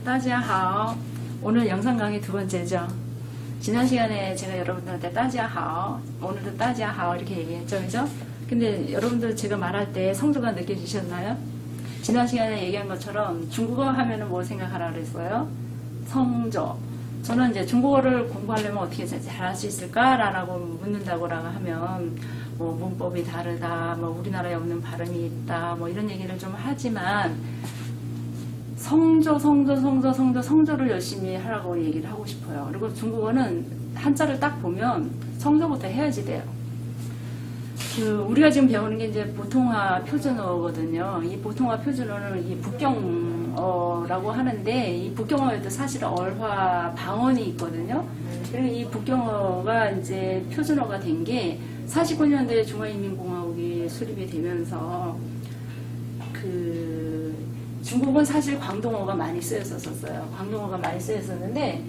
大家好. 오늘 영상 강의 두 번째죠. 지난 시간에 제가 여러분들한테 大家好, 오늘도 大家好 이렇게 얘기했죠, 그죠? 근데 여러분들 제가 말할 때 성조가 느껴지셨나요? 지난 시간에 얘기한 것처럼 중국어 하면은 뭐 생각하라 그랬어요? 성조. 저는 이제 중국어를 공부하려면 어떻게 잘할 수 있을까라고 묻는다고 하면 뭐 문법이 다르다, 뭐 우리나라에 없는 발음이 있다, 뭐 이런 얘기를 좀 하지만 성조를 열심히 하라고 얘기를 하고 싶어요. 그리고 중국어는 한자를 딱 보면 성조부터 해야지 돼요. 우리가 지금 배우는 게 이제 보통화 표준어거든요. 이 보통화 표준어는 이 북경어라고 하는데, 이 북경어에도 사실 얼화 방언이 있거든요. 그리고 이 북경어가 이제 표준어가 된 게 49년도에 중화인민공화국이 수립이 되면서 중국은 사실 광동어가 많이 쓰였었어요. 광동어가 많이 쓰였었는데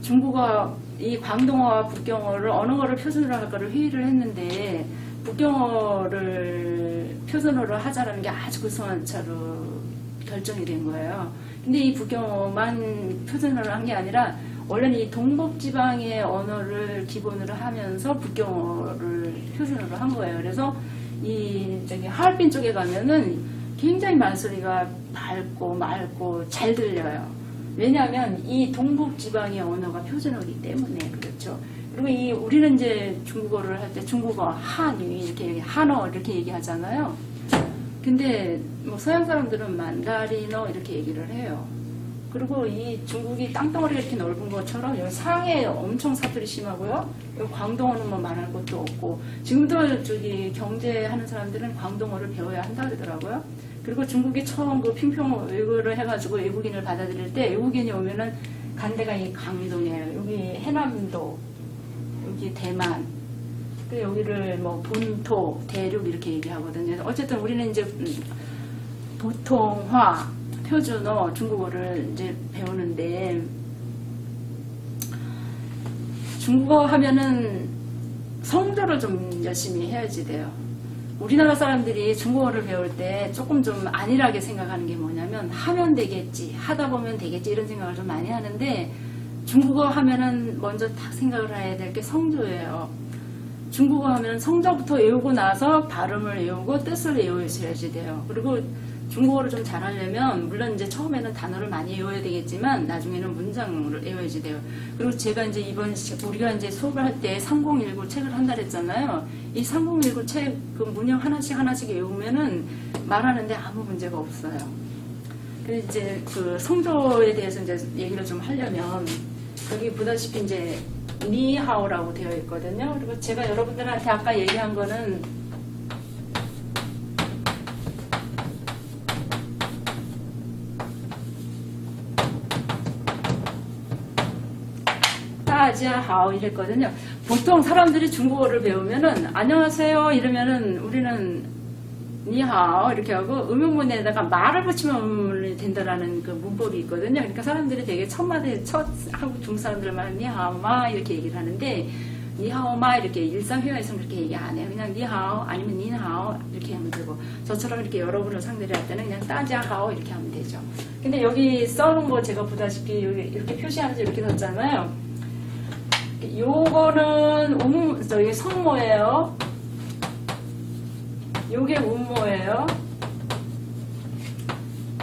중국어, 이 광동어와 북경어를 어느 거를 표준으로 할까를 회의를 했는데 북경어를 표준어로 하자라는 게 아주 급선차로 결정이 된 거예요. 근데 이 북경어만 표준어로 한 게 아니라 원래는 이 동북지방의 언어를 기본으로 하면서 북경어를 표준어로 한 거예요. 그래서 하얼빈 쪽에 가면은 굉장히 말소리가 밝고 맑고 잘 들려요. 왜냐하면 이 동북지방의 언어가 표준어이기 때문에 그렇죠. 그리고 우리는 이제 중국어를 할 때 중국어, 한위 이렇게 한어 이렇게 얘기하잖아요. 근데 뭐 서양 사람들은 만다린어 이렇게 얘기를 해요. 그리고 이 중국이 땅덩어리가 이렇게 넓은 것처럼 여기 상해 엄청 사투리 심하고요. 여기 광동어는 뭐 말할 것도 없고, 지금도 경제하는 사람들은 광동어를 배워야 한다 그러더라고요. 그리고 중국이 처음 핑평 외교를 해가지고 외국인을 받아들일 때 외국인이 오면은 간 데가 이 강동이에요. 여기 해남도, 여기 대만, 여기를 뭐 본토, 대륙 이렇게 얘기하거든요. 어쨌든 우리는 이제 보통화, 표준어, 중국어를 이제 배우는데 중국어 하면은 성조를 좀 열심히 해야지 돼요. 우리나라 사람들이 중국어를 배울 때 조금 좀 안일하게 생각하는 게 뭐냐면 하면 되겠지, 하다 보면 되겠지 이런 생각을 좀 많이 하는데 중국어 하면은 먼저 딱 생각을 해야 될 게 성조예요. 중국어 하면 성조부터 외우고 나서 발음을 외우고 뜻을 외우셔야지 돼요. 그리고 중국어를 좀 잘하려면 물론 이제 처음에는 단어를 많이 외워야 되겠지만 나중에는 문장을 외워야지 돼요. 그리고 제가 이제 우리가 이제 수업을 할 때 3019 책을 한다 그랬잖아요. 이 3019 책 문형 하나씩 외우면은 말하는데 아무 문제가 없어요. 그래서 이제 성조에 대해서 이제 얘기를 좀 하려면 여기 보다시피 이제 니하오라고 되어 있거든요. 그리고 제가 여러분들한테 아까 얘기한 거는 따지하오 이랬거든요. 보통 사람들이 중국어를 배우면은 안녕하세요 이러면은 우리는 니하오 이렇게 하고 음용문에다가 말을 붙이면 음용문이 된다라는 그 문법이 있거든요. 그러니까 사람들이 되게 첫 한국 중국 사람들만 니하오마 이렇게 얘기를 하는데 니하오마 이렇게 일상회화에서는 그렇게 얘기 안 해요. 그냥 니하오 아니면 니하오 이렇게 하면 되고, 저처럼 이렇게 여러분을 상대를 할 때는 그냥 따지하오 이렇게 하면 되죠. 근데 여기 써놓은 거 제가 보다시피 여기 이렇게 표시하면서 이렇게 썼잖아요. 요거는 성모예요. 요게 운모예요.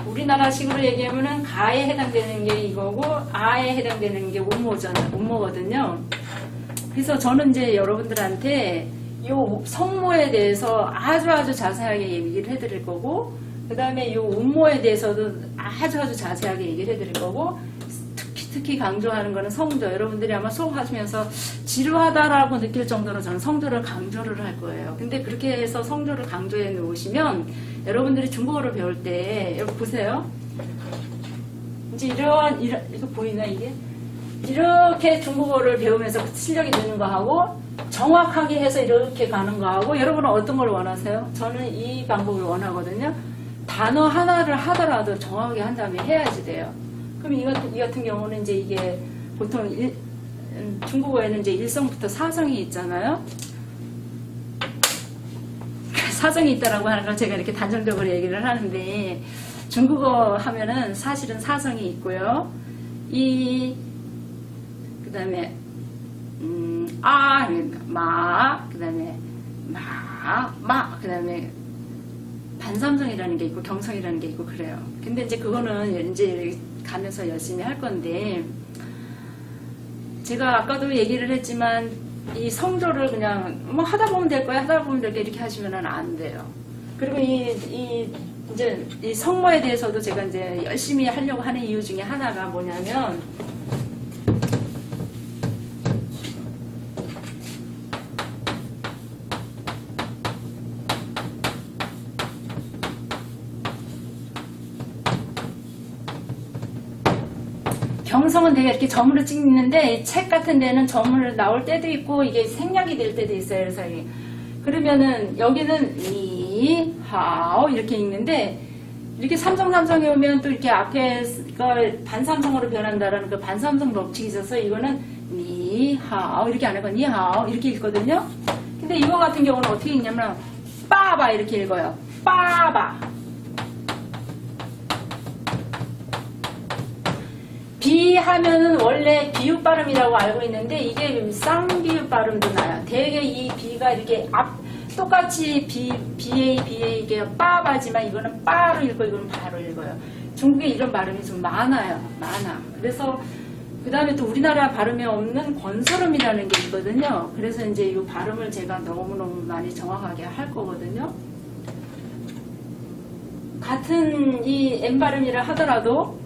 우리나라식으로 얘기하면은 가에 해당되는 게 이거고 아에 해당되는 게 운모거든요. 그래서 저는 이제 여러분들한테 요 성모에 대해서 아주 자세하게 얘기를 해드릴 거고, 그 다음에 요 운모에 대해서도 아주 자세하게 얘기를 해드릴 거고, 특히 강조하는 거는 성조. 여러분들이 아마 수업하시면서 지루하다라고 느낄 정도로 저는 성조를 강조를 할 거예요. 근데 그렇게 해서 성조를 강조해 놓으시면 여러분들이 중국어를 배울 때 여기 보세요. 이제 이거 보이나 이게? 이렇게 중국어를 배우면서 실력이 느는 거하고 정확하게 해서 이렇게 가는 거하고, 여러분은 어떤 걸 원하세요? 저는 이 방법을 원하거든요. 단어 하나를 하더라도 정확하게 한 다음에 해야지 돼요. 그럼 이 같은 경우는 이제 이게 보통 중국어에는 이제 1성부터 4성이 있잖아요. 사정이 있다라고 하는 걸 제가 이렇게 단정적으로 얘기를 하는데, 중국어 하면은 사실은 사성이 있고요. 그 다음에, 마, 그 다음에, 그 다음에, 반삼성이라는 게 있고, 경성이라는 게 있고, 그래요. 근데 이제 그거는 이제 가면서 열심히 할 건데, 제가 아까도 얘기를 했지만, 이 성조를 그냥, 뭐 하다 보면 될 거야, 하다 보면 될 거야, 이렇게 하시면 안 돼요. 그리고 이제 이 성모에 대해서도 제가 이제 열심히 하려고 하는 이유 중에 하나가 뭐냐면, 경성은 내가 이렇게 점으로 찍는데 책 같은 데는 점으로 나올 때도 있고 이게 생략이 될 때도 있어요. 그래서 그러면은 여기는 하오 이렇게 읽는데 이렇게 삼성삼성에 오면 또 이렇게 앞에가 반삼성으로 변한다라는 그 반삼성 법칙이 있어서 이거는 하오 이렇게 안 하고 하오 이렇게 읽거든요. 근데 이거 같은 경우는 어떻게 읽냐면 빠바 이렇게 읽어요. 빠바. 비 하면은 원래 비읍 발음이라고 알고 있는데 이게 쌍비읍 발음도 나요. 대개 이 비가 이렇게 똑같이 BA 이게 빠바지만 이거는 빠로 읽고 이거는 바로 읽어요. 중국에 이런 발음이 좀 많아요. 많아. 그래서 그 다음에 또 우리나라 발음에 없는 권설음이라는 게 있거든요. 그래서 이제 이 발음을 제가 너무너무 많이 정확하게 할 거거든요. 같은 이 M 발음이라 하더라도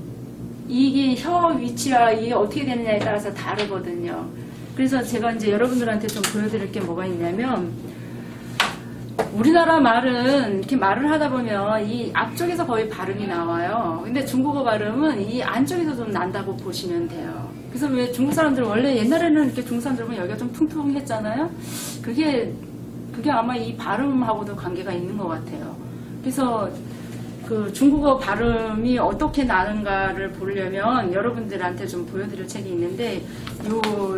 이게 혀 위치와 이게 어떻게 되느냐에 따라서 다르거든요. 그래서 제가 이제 여러분들한테 좀 보여드릴 게 뭐가 있냐면, 우리나라 말은 이렇게 말을 하다 보면 이 앞쪽에서 거의 발음이 나와요. 근데 중국어 발음은 이 안쪽에서 좀 난다고 보시면 돼요. 그래서 왜 중국 사람들 원래 옛날에는 이렇게 중국 사람들 보면 여기가 좀 퉁퉁했잖아요. 그게 아마 이 발음하고도 관계가 있는 것 같아요. 그래서 그 중국어 발음이 어떻게 나는가를 보려면 여러분들한테 좀 보여드릴 책이 있는데,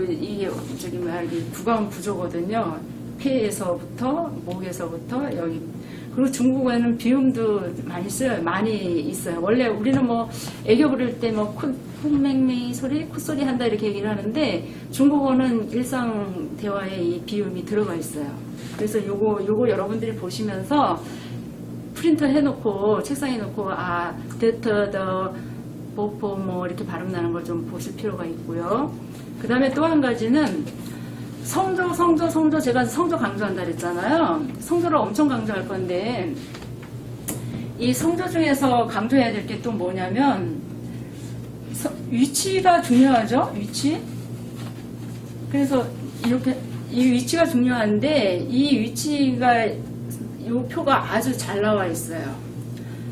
이게 구강 구조거든요. 폐에서부터 목에서부터 여기. 그리고 중국어에는 비음도 많이 써요. 많이 있어요. 원래 우리는 뭐 애교 부를 때 뭐 쿵맹맹이 소리, 콧소리 한다 이렇게 얘기를 하는데, 중국어는 일상 대화에 이 비음이 들어가 있어요. 그래서 요거 여러분들이 보시면서 프린트 해놓고 책상에 놓고 더 보포 뭐 이렇게 발음 나는 걸 좀 보실 필요가 있고요. 그 다음에 또 한 가지는 성조 제가 성조 강조한다 그랬잖아요. 성조를 엄청 강조할 건데, 이 성조 중에서 강조해야 될 게 또 뭐냐면 위치가 중요하죠. 위치. 그래서 이렇게 이 위치가 중요한데, 이 위치가 이 표가 아주 잘 나와 있어요.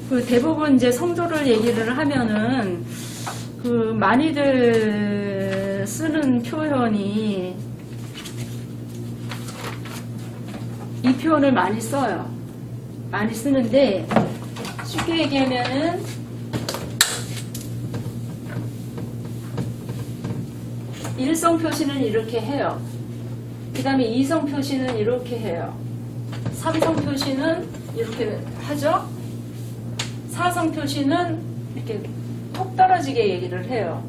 그 대부분 이제 성조를 얘기를 하면은 그 많이들 쓰는 표현이 이 표현을 많이 써요. 많이 쓰는데 쉽게 얘기하면은 일성 표시는 이렇게 해요. 그 다음에 이성 표시는 이렇게 해요. 삼성 표시는 이렇게 하죠. 사성 표시는 이렇게 톡 떨어지게 얘기를 해요.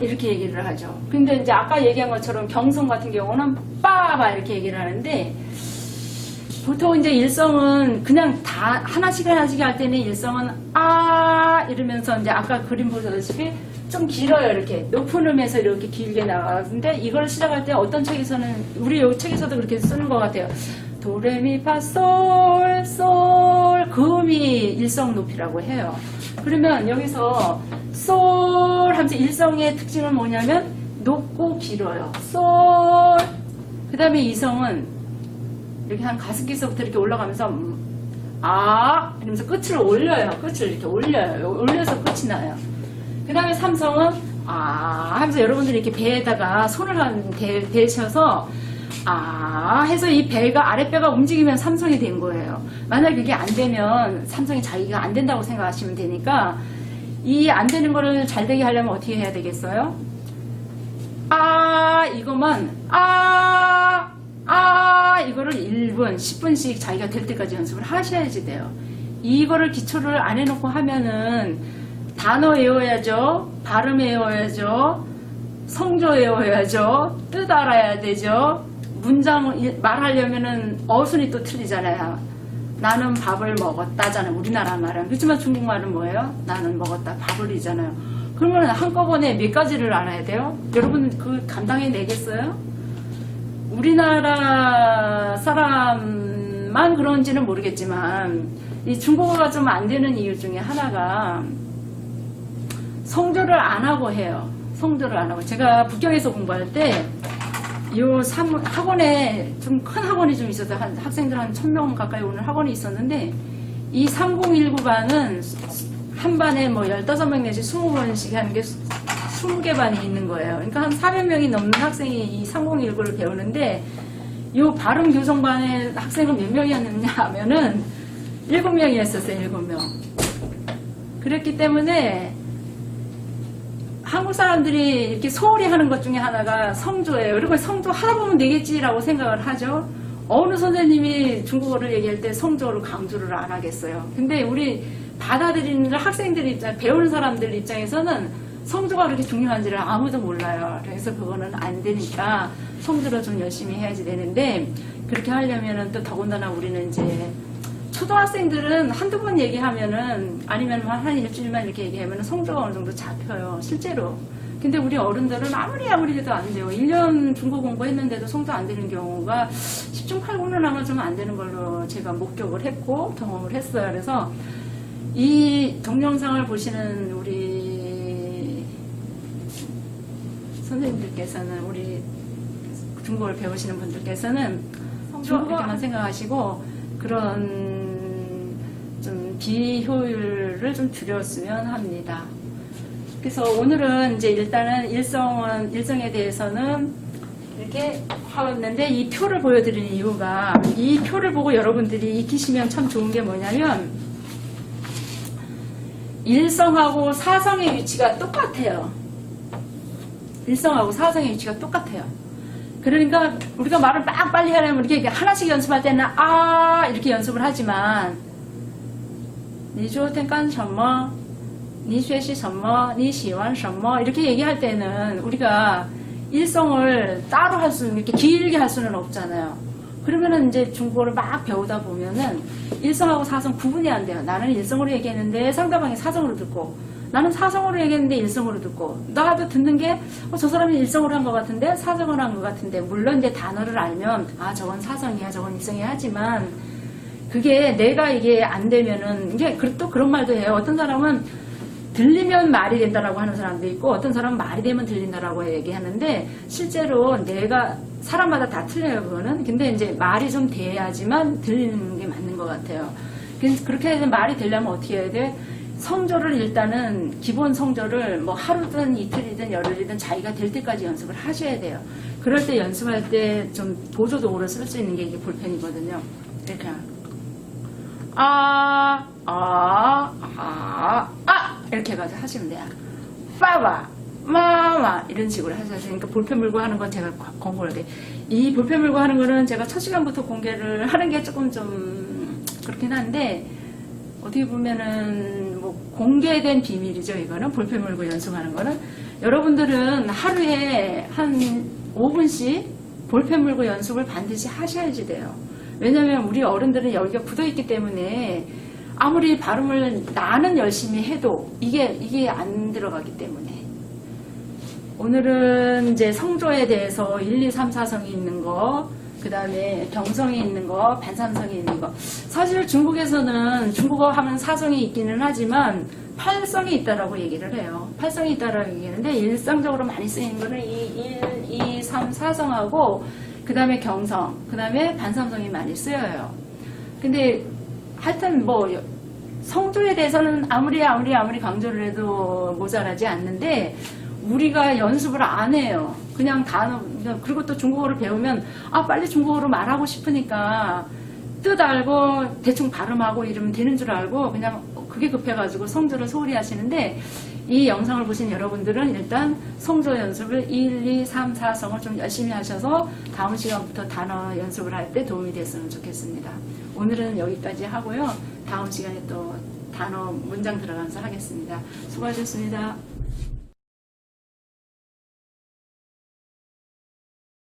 이렇게 얘기를 하죠. 근데 이제 아까 얘기한 것처럼 경성 같은 경우는 빠바 이렇게 얘기를 하는데, 보통 이제 일성은 그냥 다 하나씩 할 때는 일성은 이러면서 이제 아까 그림 보셨다시피 좀 길어요. 이렇게 높은 음에서 이렇게 길게 나가는데, 이걸 시작할 때 어떤 책에서는, 우리 이 책에서도 그렇게 쓰는 것 같아요. 도레미파솔 솔, 그 음이 일성 높이라고 해요. 그러면 여기서 솔 하면서 일성의 특징은 뭐냐면 높고 길어요. 솔. 그 다음에 이성은 이렇게 한 가습기서부터 이렇게 올라가면서 이러면서 끝을 올려요. 끝을 이렇게 올려요. 올려서 끝이 나요. 그 다음에 삼성은 하면서 여러분들이 이렇게 배에다가 손을 대셔서 해서 이 배가, 아랫배가 움직이면 삼성이 된 거예요. 만약 그게 안 되면 삼성이 자기가 안 된다고 생각하시면 되니까, 이 안 되는 거를 잘 되게 하려면 어떻게 해야 되겠어요? 이거만 이거를 1분, 10분씩 자기가 될 때까지 연습을 하셔야지 돼요. 이거를 기초를 안 해놓고 하면은 단어 외워야죠. 발음 외워야죠. 성조 외워야죠. 뜻 알아야 되죠. 문장 말하려면은 어순이 또 틀리잖아요. 나는 밥을 먹었다잖아요. 우리나라 말은. 그렇지만 중국말은 뭐예요? 나는 먹었다. 밥을이잖아요. 그러면 한꺼번에 몇 가지를 알아야 돼요? 여러분 그 감당해내겠어요? 우리나라 사람만 그런지는 모르겠지만 이 중국어가 좀 안 되는 이유 중에 하나가 성조를 안 하고 해요. 성조를 안 하고. 제가 북경에서 공부할 때 학원에 좀 큰 학원이 좀 있어서 학생들 한 1000명 가까이 오는 학원이 있었는데 이 3019반은 한 반에 뭐 15명 내지 20번씩 하는 게 20개 반이 있는 거예요. 그러니까 한 400명이 넘는 학생이 이 3019를 배우는데 이 발음 교정반의 학생은 몇 명이었느냐 하면은 7명이었었어요. 7명. 그랬기 때문에 한국 사람들이 이렇게 소홀히 하는 것 중에 하나가 성조예요. 그리고 성조 하다 보면 되겠지라고 생각을 하죠. 어느 선생님이 중국어를 얘기할 때 성조를 강조를 안 하겠어요. 근데 우리 받아들이는 학생들 입장, 배우는 사람들 입장에서는 성조가 그렇게 중요한지를 아무도 몰라요. 그래서 그거는 안 되니까 성조를 좀 열심히 해야지 되는데 그렇게 하려면은 또 더군다나 우리는 이제 초등학생들은 한두 번 얘기하면은 아니면 한 일주일만 이렇게 얘기하면은 성조가 어느 정도 잡혀요. 실제로. 근데 우리 어른들은 아무리 해도 안 돼요. 1년 중국어 공부했는데도 성조 안 되는 경우가 10중 8구는 아마 좀 안 되는 걸로 제가 목격을 했고 경험을 했어요. 그래서 이 동영상을 보시는 우리 선생님들께서는 우리 중국어를 배우시는 분들께서는 중국어만 생각하시고 그런 좀 비효율을 좀 줄였으면 합니다. 그래서 오늘은 이제 일단은 일성에 대해서는 이렇게 하였는데 이 표를 보여드리는 이유가 이 표를 보고 여러분들이 익히시면 참 좋은 게 뭐냐면 일성하고 사성의 위치가 똑같아요. 일성하고 사성의 위치가 똑같아요. 그러니까 우리가 말을 막 빨리 하려면 이렇게 하나씩 연습할 때는 이렇게 연습을 하지만 你昨天干什么? 你学习什么? 你喜欢什么? 이렇게 얘기할 때는 우리가 일성을 따로 할 수는 이렇게 길게 할 수는 없잖아요. 그러면은 이제 중국어를 막 배우다 보면은 일성하고 사성 구분이 안 돼요. 나는 일성으로 얘기했는데 상대방이 사성으로 듣고 나는 사성으로 얘기했는데 일성으로 듣고 나도 듣는 게 저 사람이 일성으로 한 것 같은데 사성으로 한 것 같은데 물론 이제 단어를 알면 저건 사성이야 저건 일성이야 하지만 그게 내가 이게 안 되면은 이게 또 그런 말도 해요. 어떤 사람은 들리면 말이 된다라고 하는 사람도 있고 어떤 사람은 말이 되면 들린다라고 얘기하는데 실제로 내가 사람마다 다 틀려요 그거는. 근데 이제 말이 좀 돼야지만 들리는 게 맞는 것 같아요. 그렇게 해서 말이 되려면 어떻게 해야 돼? 성조를 일단은 기본 성조를 뭐 하루든 이틀이든 열흘이든 자기가 될 때까지 연습을 하셔야 돼요. 그럴 때 연습할 때 좀 보조도구를 쓸 수 있는 게 이게 볼펜이거든요. 이렇게 이렇게 해가지고 하시면 돼요. 빠바 마마 이런 식으로 하셔야 되니까 볼펜 물고 하는 건 제가 권고를 해요. 이 볼펜 물고 하는 거는 제가 첫 시간부터 공개를 하는 게 조금 좀 그렇긴 한데 어떻게 보면은 뭐 공개된 비밀이죠. 이거는 볼펜 물고 연습하는 거는 여러분들은 하루에 한 5분씩 볼펜 물고 연습을 반드시 하셔야지 돼요. 왜냐면 우리 어른들은 여기가 굳어있기 때문에 아무리 발음을 나는 열심히 해도 이게 안 들어가기 때문에 오늘은 이제 성조에 대해서 1, 2, 3, 4성이 있는 거 그 다음에 병성이 있는 거 반삼성이 있는 거 사실 중국에서는 중국어 하면 사성이 있기는 하지만 8성이 있다라고 얘기를 해요. 8성이 있다라고 얘기하는데 일상적으로 많이 쓰이는 거는 이 1, 2, 3, 4성하고 그 다음에 경성, 그 다음에 반삼성이 많이 쓰여요. 근데 하여튼 뭐 성조에 대해서는 아무리 강조를 해도 모자라지 않는데 우리가 연습을 안 해요. 그냥 단어, 그리고 또 중국어를 배우면 빨리 중국어로 말하고 싶으니까 뜻 알고 대충 발음하고 이러면 되는 줄 알고 그냥 그게 급해가지고 성조를 소홀히 하시는데 이 영상을 보신 여러분들은 일단 성조 연습을 1, 2, 3, 4성을 좀 열심히 하셔서 다음 시간부터 단어 연습을 할 때 도움이 됐으면 좋겠습니다. 오늘은 여기까지 하고요. 다음 시간에 또 단어 문장 들어가면서 하겠습니다. 수고하셨습니다.